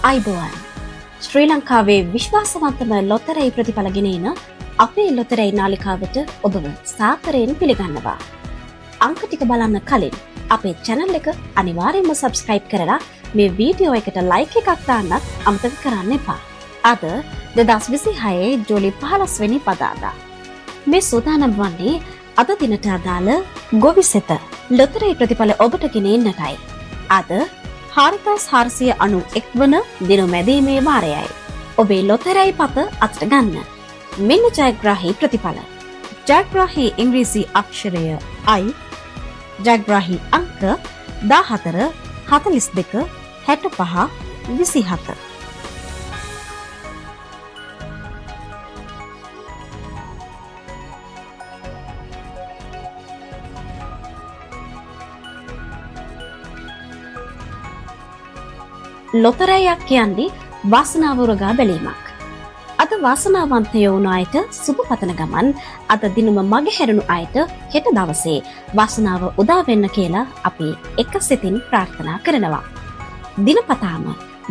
අයිබෝවන් ශ්‍රී ලංකාවේ විශ්වාසවන්තම ලොතරැයි ප්‍රතිඵල ගෙන එන අපේ ලොතරැයි නාලිකාවට ඔබව සාදරයෙන් පිළිගන්නවා. අංක ටික බලන්න කලින් අපේ channel එක අනිවාර්යයෙන්ම subscribe කරලා මේ වීඩියෝ එකට like එකක් දාන්නත් අමතක කරන්න එපා. අද 2026 ජූලි 15 වෙනි බදාදා. මේ සූදානම් වන්නේ අද දිනට අදාළ ගොවිසෙත ලොතරැයි ප්‍රතිඵල ඔබට ගෙන එන්නටයි. අද 4491 වන දින මැදීමේ වාරයයි. ඔබේ ලොතරැයි පත අතට ගන්න. මෙන්න ජයග්‍රාහී ප්‍රතිඵල. ජයග්‍රාහී ඉංග්‍රීසි අක්ෂරය I. ජයග්‍රාහී අංක 14 42 65 27. ලොතරැයියක් කියන්නේ වාසනාව උරගා බැලීමක්. අද වාසනාවන්තයෝ වුණු අයට සුබ පතන ගමන් අද දිනම මගහැරුණු අයට හෙට දවසේ වාසනාව උදා වෙන්න කියලා අපි එක සිතින් ප්‍රාර්ථනා කරනවා. දිනපතාම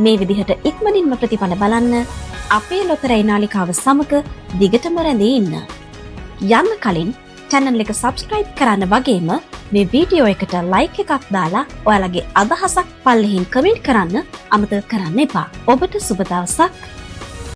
මේ විදිහට ඉක්මනින්ම ප්‍රතිඵල බලන්න අපේ ලොතරැයි නාලිකාව සමග දිගටම රැඳී ඉන්න. යන්න කලින් channel එක subscribe කරන්න වගේම මේ වීඩියෝ එකට like එකක් දාලා ඔයාලගේ අදහසක් පල්ලෙහින් කමෙන්ට් කරන්න අමතක කරන්න එපා. ඔබට සුබ දවසක්.